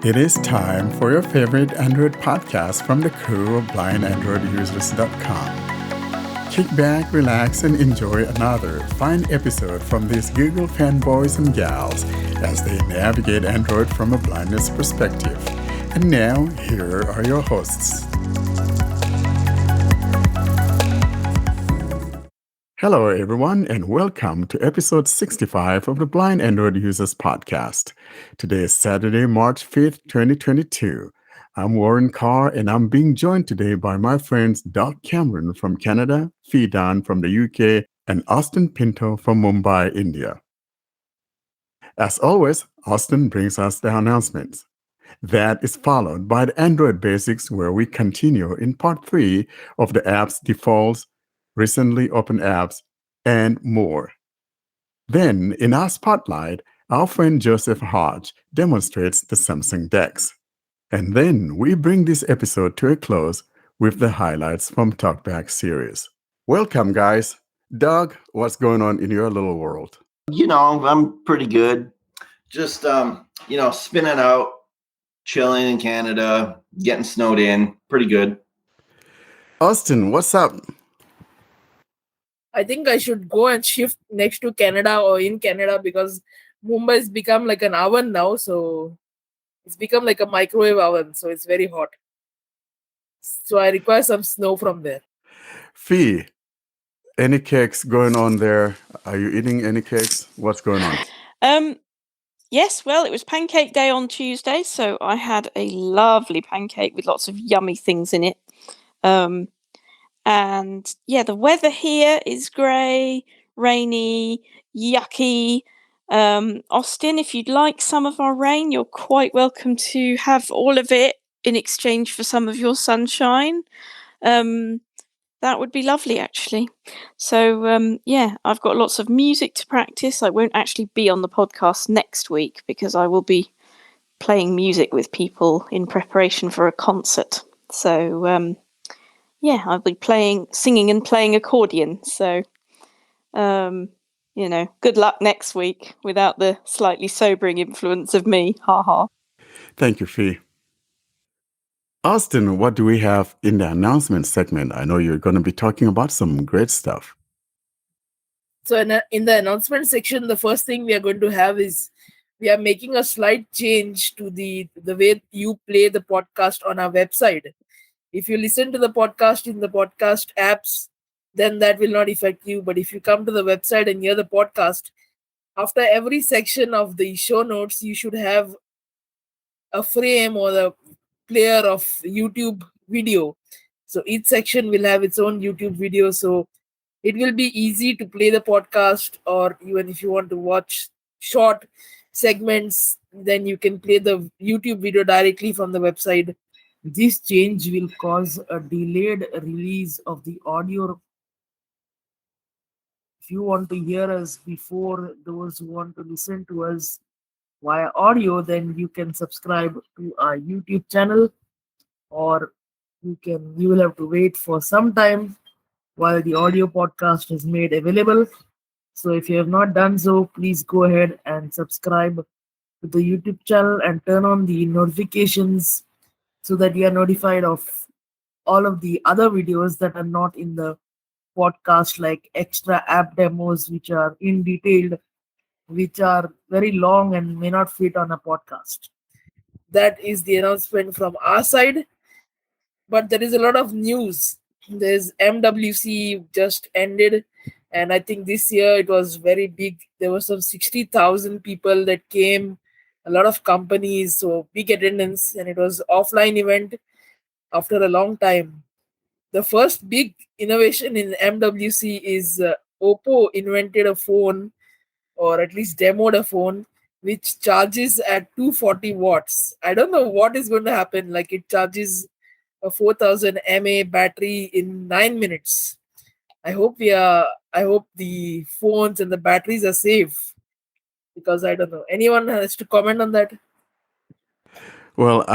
It is time for your favorite Android podcast from the crew of blindandroidusers.com. Kick back, relax, and enjoy another fine episode from these Google fanboys and gals as they navigate Android from a blindness perspective. And now, here are your hosts. Hello, everyone, and welcome to episode 65 of the Blind Android Users Podcast. Today is Saturday, March 5th, 2022. I'm Warren Carr, and I'm being joined today by my friends Doug Cameron from Canada, Fidan from the UK, and Austin Pinto from Mumbai, India. As always, Austin brings us the announcements. That is followed by the Android Basics, where we continue in part 3 of the app's defaults, recently opened apps, and more. Then, in our spotlight, our friend Joseph Hodge demonstrates the Samsung DeX. And then we bring this episode to a close with the highlights from Talkback series. Welcome, guys. Doug, what's going on in your little world? I'm pretty good. Just, spinning out, chilling in Canada, getting snowed in. Pretty good. Austin, what's up? I think I should go and shift next to Canada or in Canada because Mumbai has become like an oven now. So it's become like a microwave oven. So it's very hot. So I require some snow from there. Fee, any cakes going on there? Are you eating any cakes? What's going on? Yes, well, it was pancake day on Tuesday, so I had a lovely pancake with lots of yummy things in it. And yeah, the weather here is grey, rainy, yucky. Austin, if you'd like some of our rain, you're quite welcome to have all of it in exchange for some of your sunshine. That would be lovely, actually. So, I've got lots of music to practice. I won't actually be on the podcast next week because I will be playing music with people in preparation for a concert. So, I'll be singing and playing accordion. So, good luck next week without the slightly sobering influence of me. Ha ha. Thank you, Fee. Austin, what do we have in the announcement segment? I know you're going to be talking about some great stuff. So in the announcement section, the first thing we are going to have is we are making a slight change to the way you play the podcast on our website. If you listen to the podcast in the podcast apps, then that will not affect you. But if you come to the website and hear the podcast, after every section of the show notes, you should have a frame or the player of YouTube video. So each section will have its own YouTube video. So it will be easy to play the podcast, or even if you want to watch short segments, then you can play the YouTube video directly from the website. This change will cause a delayed release of the audio. If you want to hear us before those who want to listen to us via audio, then you can subscribe to our YouTube channel, or you will have to wait for some time while the audio podcast is made available. So if you have not done so, please go ahead and subscribe to the YouTube channel and turn on the notifications so that you are notified of all of the other videos that are not in the podcast, like extra app demos, which are in detailed, which are very long and may not fit on a podcast. That is the announcement from our side. But there is a lot of news. There's MWC just ended, and I think this year it was very big. There were some 60,000 people that came, a lot of companies, so big attendance, and it was offline event after a long time. The first big innovation in MWC is Oppo invented a phone, or at least demoed a phone, which charges at 240 watts. I don't know what is going to happen. Like, it charges a 4000 mAh battery in 9 minutes. I hope the phones and the batteries are safe, because I don't know. Anyone has to comment on that? Well,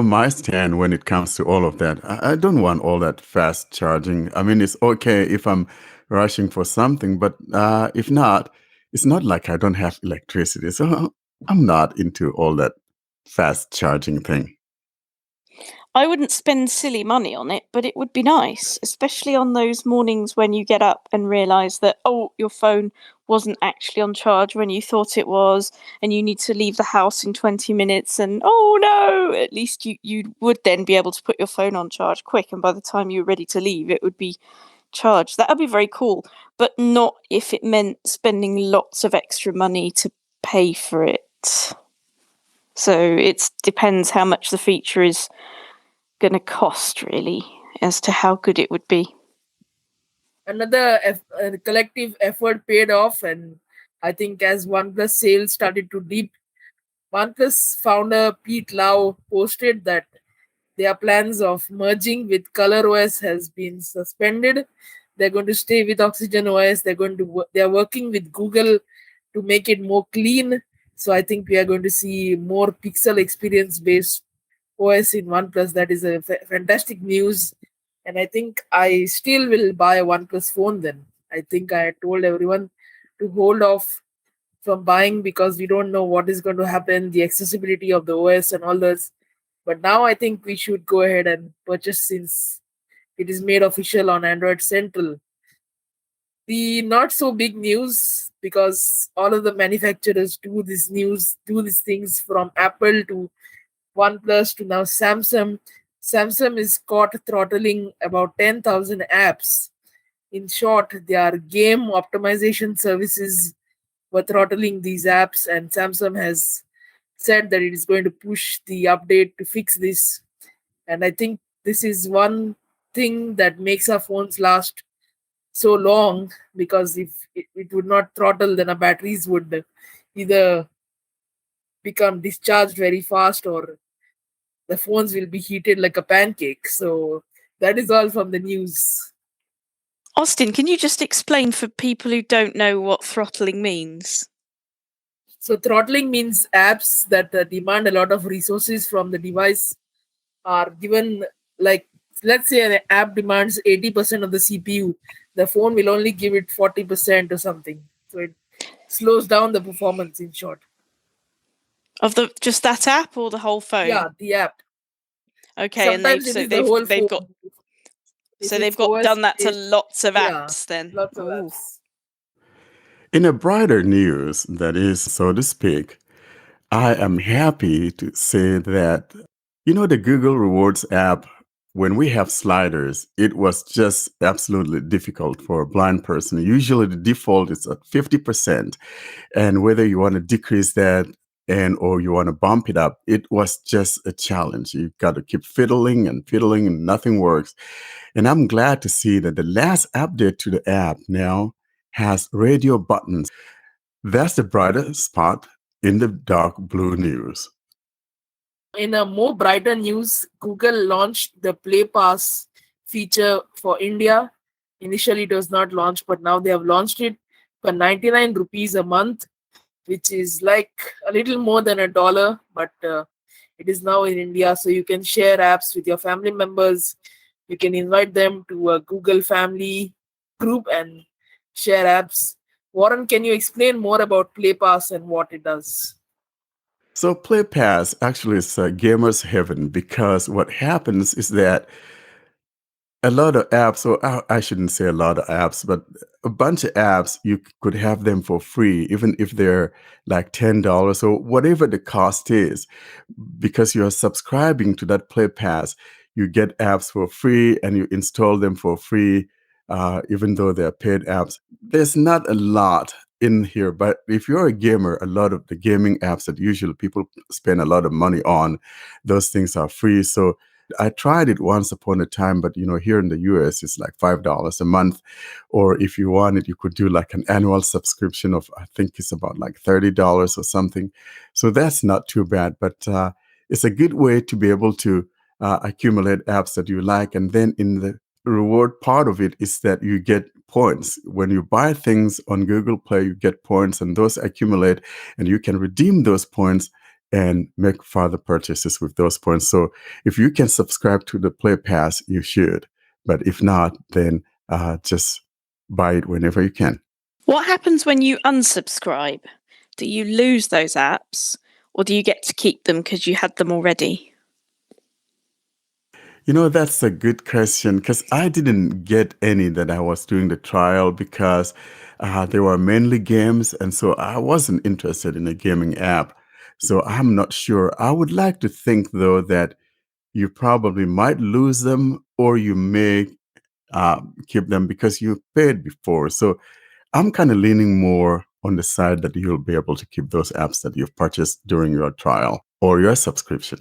my stand when it comes to all of that, I don't want all that fast charging. I mean, it's okay if I'm rushing for something, but if not, it's not like I don't have electricity. So I'm not into all that fast charging thing. I wouldn't spend silly money on it, but it would be nice, especially on those mornings when you get up and realise that, oh, your phone wasn't actually on charge when you thought it was, and you need to leave the house in 20 minutes, and oh no, at least you would then be able to put your phone on charge quick, and by the time you're ready to leave, it would be charged. That would be very cool, but not if it meant spending lots of extra money to pay for it. So it depends how much the feature is going to cost, really, as to how good it would be. Another collective effort paid off, and I think as OnePlus sales started to dip, OnePlus founder Pete Lau posted that their plans of merging with ColorOS has been suspended. They're going to stay with Oxygen OS. They're working with Google to make it more clean. So I think we are going to see more pixel experience based OS in OnePlus. That is a fantastic news. And I think I still will buy a OnePlus phone then. I think I told everyone to hold off from buying because we don't know what is going to happen, the accessibility of the OS and all this. But now I think we should go ahead and purchase since it is made official on Android Central. The not so big news, because all of the manufacturers do these things, from Apple to OnePlus to now Samsung. Samsung is caught throttling about 10,000 apps. In short, their game optimization services were throttling these apps, and Samsung has said that it is going to push the update to fix this. And I think this is one thing that makes our phones last so long, because if it would not throttle, then our batteries would either become discharged very fast or the phones will be heated like a pancake. So that is all from the news. Austin, can you just explain for people who don't know what throttling means? So throttling means apps that demand a lot of resources from the device are given, like, let's say an app demands 80% of the CPU, the phone will only give it 40% or something. So it slows down the performance, in short. Of just that app or the whole phone? Yeah, the app. Okay, Sometimes and it is the whole they've phone. got done that to lots of apps then. Lots of apps. In a brighter news, that is, so to speak, I am happy to say that, the Google Rewards app, when we have sliders, it was just absolutely difficult for a blind person. Usually the default is at 50%. And whether you want to decrease that or you want to bump it up, it was just a challenge. You've got to keep fiddling and nothing works. And I'm glad to see that the last update to the app now has radio buttons. That's the brighter spot in the dark blue news. In a more brighter news, Google launched the Play Pass feature for India. Initially, it was not launched, but now they have launched it for 99 rupees a month, which is like a little more than $1, but it is now in India. So you can share apps with your family members. You can invite them to a Google family group and share apps. Warren, can you explain more about Play Pass and what it does? So Play Pass actually is a gamer's heaven, because what happens is that a lot of apps, or I shouldn't say a lot of apps, but a bunch of apps, you could have them for free, even if they're like $10 or whatever the cost is. Because you're subscribing to that Play Pass, you get apps for free and you install them for free, even though they're paid apps. There's not a lot in here, but if you're a gamer, a lot of the gaming apps that usually people spend a lot of money on, those things are free. So I tried it once upon a time, but here in the US, it's like $5 a month. Or if you want it, you could do like an annual subscription of, I think it's about like $30 or something. So that's not too bad, but it's a good way to be able to accumulate apps that you like. And then in the reward part of it is that you get points. When you buy things on Google Play, you get points, and those accumulate, and you can redeem those points and make further purchases with those points. So if you can subscribe to the Play Pass, you should. But if not, then just buy it whenever you can. What happens when you unsubscribe? Do you lose those apps, or do you get to keep them because you had them already? That's a good question because I didn't get any that I was doing the trial because they were mainly games. And so I wasn't interested in a gaming app. So I'm not sure. I would like to think, though, that you probably might lose them or you may keep them because you paid before. So I'm kind of leaning more on the side that you'll be able to keep those apps that you've purchased during your trial or your subscription.